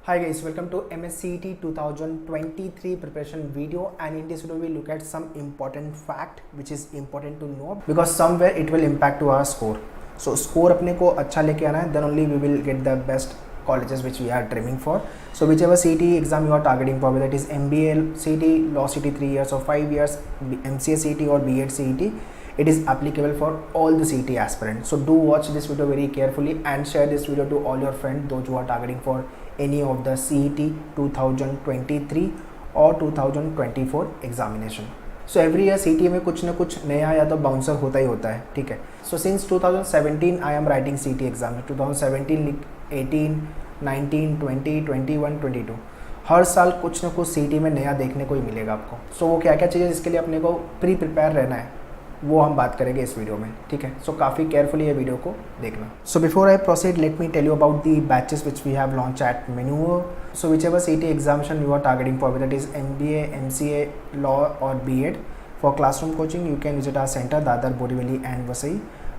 Hi guys, welcome to MSCET 2023 preparation video, and in this video we look at some important fact which is important to know because somewhere it will impact to our score. So score अपने को अच्छा लेके आना है, then only we will get the best colleges which we are dreaming for. So whichever CET exam you are targeting for, whether it is MBA CET, Law CET 3 years or 5 years, MCA CET or B.Ed CET, it is applicable for all the CET aspirants. So do watch this video very carefully and share this video to all your friends, those who are targeting for any of the CET 2023 or 2024 examination. So every year CET में कुछ ना कुछ नया या तो bouncer होता ही होता है, ठीक है. So since 2017 I am writing CET exam. 2017, 18, 19, 20, 21, 22 हर साल कुछ ना कुछ CET में नया देखने को ही मिलेगा आपको. सो वो क्या क्या चीज़ें जिसके लिए अपने को प्रिपेयर रहना है वो हम बात करेंगे इस वीडियो में, ठीक है. सो काफ़ी केयरफुली ये वीडियो को देखना. So before I proceed let me tell you about the batches which we have launch at Manuar. So whichever CET examination you are targeting for, whether it is MBA, MCA, Law or B.Ed, for classroom coaching you can visit our center Dadar, Borivali and Vasai.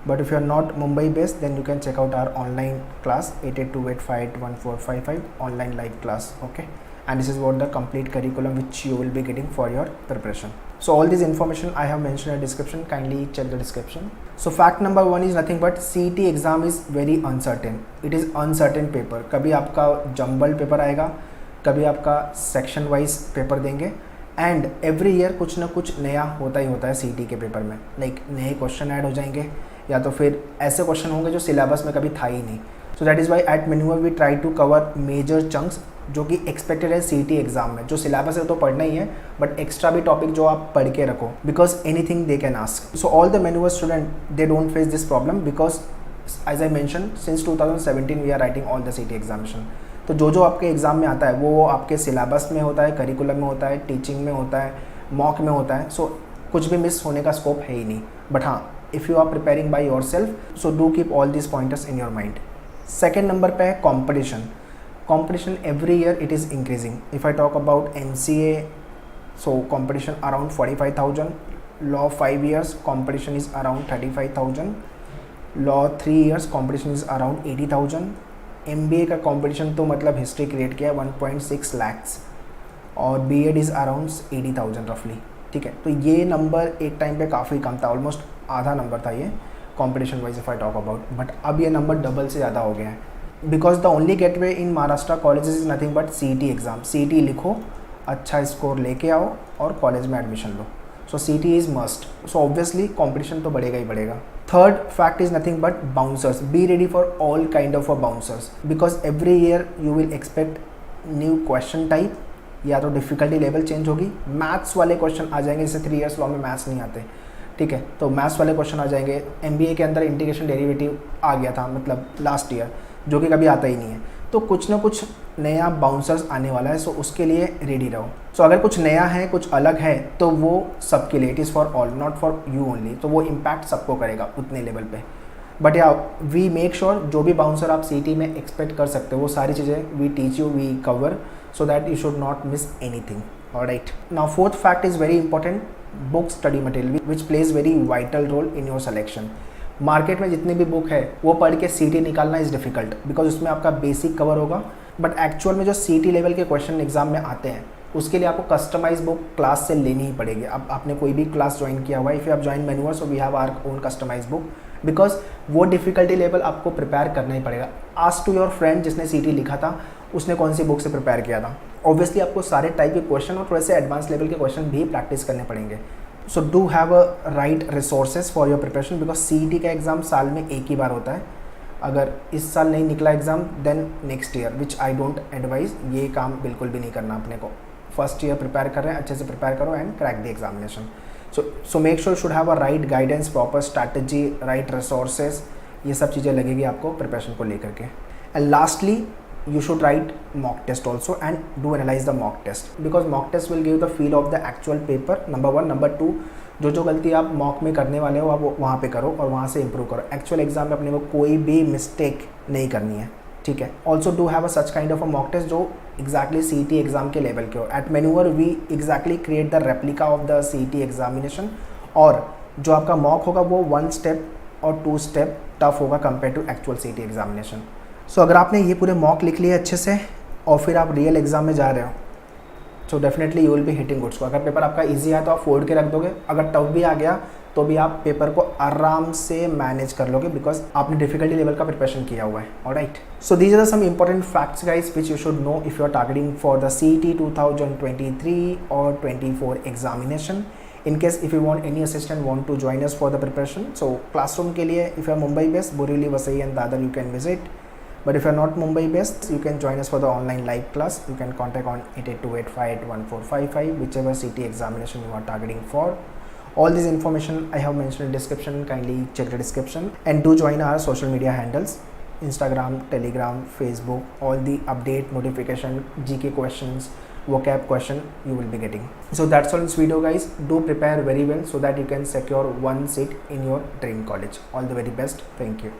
But if you are not Mumbai based, then you can check out our online class 8828581455 online live class, okay. And this is what the complete curriculum which you will be getting for your preparation. So all this information I have mentioned in the description, kindly check the description. So fact number 1 is nothing but CET exam is very uncertain. It is uncertain paper. कभी आपका jumbled paper आएगा, कभी आपका section wise paper देंगे, and every year कुछ ना कुछ नया होता ही होता है CET के पेपर में. लाइक नए क्वेश्चन ऐड हो जाएंगे या तो फिर ऐसे क्वेश्चन होंगे जो सिलेबस में कभी था ही नहीं. So that is why at Manuar we try to cover major chunks जो कि एक्सपेक्टेड है CET एग्जाम में. जो सिलेबस है तो पढ़ना ही है, बट एक्स्ट्रा भी टॉपिक जो आप पढ़ के रखो, because anything they can ask. So all the Manuar student they don't face this problem because as I mention since 2017 we are writing all the CET examination. तो जो आपके एग्जाम में आता है वो आपके सिलेबस में होता है, करिकुलम में होता है, टीचिंग में होता है, मॉक में होता है. सो कुछ भी मिस होने का स्कोप है ही नहीं. बट हाँ, if you are preparing by your self, so do keep all this pointers in your mind. Second number पे है competition. Competition every year it is increasing. If I talk about MCA, so competition around 45,000. Law 5 years competition is around 35,000. Law 3 years competition is around 80,000. MBA का competition तो मतलब history create किया 1.6 lakhs और B.Ed is around 80,000 roughly, ठीक है. तो ये number एक टाइम पे काफ़ी कम था, ऑलमोस्ट आधा नंबर था ये competition wise if I talk about. But अब ये नंबर डबल से ज़्यादा हो गया है. Because the only gateway in Maharashtra colleges is nothing but CET exam. CET लिखो, अच्छा स्कोर लेके आओ और कॉलेज में admission low. So CET is must. So obviously competition तो बढ़ेगा ही बढ़ेगा. Third fact is nothing but bouncers. Be ready for all kind of bouncers because every year you will expect new question type, या तो difficulty level change होगी. Maths वाले question आ जाएंगे, जैसे 3 years law में मैथ्स नहीं आते, ठीक है. तो मैथ्स वाले क्वेश्चन आ जाएंगे. MBA के अंदर इंटीग्रेशन डेरिवेटिव आ गया था मतलब लास्ट ईयर, जो कि कभी आता ही नहीं है. तो कुछ ना कुछ नया बाउंसर्स आने वाला है. सो उसके लिए रेडी रहो. सो अगर कुछ नया है, कुछ अलग है, तो वो सबके लिए, it is for all, not for you only. तो वो इम्पैक्ट सबको करेगा उतने लेवल पे. बट या वी मेक श्योर जो भी बाउंसर आप CET में एक्सपेक्ट कर सकते हो वो सारी चीज़ें we teach you, we cover, so that you should not miss anything. Alright, now fourth fact is very important. Book study material which plays very vital role in your selection. Market में जितनी भी book है वो पढ़ के CET निकालना is difficult because उसमें आपका बेसिक कवर होगा. बट एक्चुअल में जो CET लेवल के क्वेश्चन एग्जाम में आते हैं उसके लिए आपको कस्टमाइज बुक क्लास से लेनी ही पड़ेगी. अब आपने कोई भी क्लास ज्वाइन किया हुआ है, if you have join Manuar, so we have our own customise book because वो डिफ़िकल्टी लेवल आपको प्रिपेयर करना ही पड़ेगा. आस्क टू योर फ्रेंड जिसने CET लिखा था उसने कौन सी बुक से प्रिपेयर किया था. ऑब्वियसली आपको सारे टाइप के क्वेश्चन और थोड़े से एडवांस लेवल के क्वेश्चन भी प्रैक्टिस करने पड़ेंगे. So do have a right resources for your preparation because CET का एग्ज़ाम साल में एक ही बार होता है. अगर इस साल नहीं निकला exam then next year, which I don't advise. ये काम बिल्कुल भी नहीं करना अपने को. फर्स्ट ईयर प्रिपेयर कर रहे हैं, अच्छे से प्रिपेयर करो and crack the examination. So make sure should have a right guidance, proper strategy, right resources. ये सब चीज़ें लगेगी आपको प्रिपरेशन को लेकर के. And lastly you should write mock test also and do analyze the mock test because mock test will give the feel of the actual paper. number 1. number 2, जो गलती आप मॉक में करने वाले हो आप वहाँ पे करो और वहाँ से इम्प्रूव करो. एक्चुअल एग्जाम में अपने को कोई भी मिस्टेक नहीं करनी है, ठीक है. Also do have a such kind of a mock test जो एग्जैक्टली CET एग्जाम के लेवल के हो. At Manuar we exactly create the replica of the CET examination और जो आपका मॉक होगा वो 1 step और 2 step टफ होगा compare to actual CET examination. So अगर आपने ये पूरे मॉक लिख लिए अच्छे से और फिर आप रियल एग्ज़ाम में जा रहे हो, so definitely you will be hitting goods को। अगर पेपर आपका ईजी है तो आप फोड़ के रख दोगे, अगर टफ भी आ गया तो भी आप पेपर को आराम से मैनेज कर लोगे, बिकॉज आपने डिफिकल्टी लेवल का प्रिपरेशन किया हुआ है। Alright, so these are some important facts guys which you should know if you are targeting for the CET 2023 और 24 examination. In case if you want any assistant want to join us for the preparation, so classroom के लिए if you are Mumbai based, Borivali, Vasai and Dadar you can visit, but if you are not Mumbai based you can join us for the online live class. You can contact on 8828581455 whichever CET examination you are targeting for. All this information I have mentioned in description, kindly check the description and do join our social media handles, Instagram, Telegram, Facebook, all the update notification, GK questions, vocab question you will be getting. So that's all in this video guys. Do prepare very well so that you can secure one seat in your dream college. All the very best. Thank you.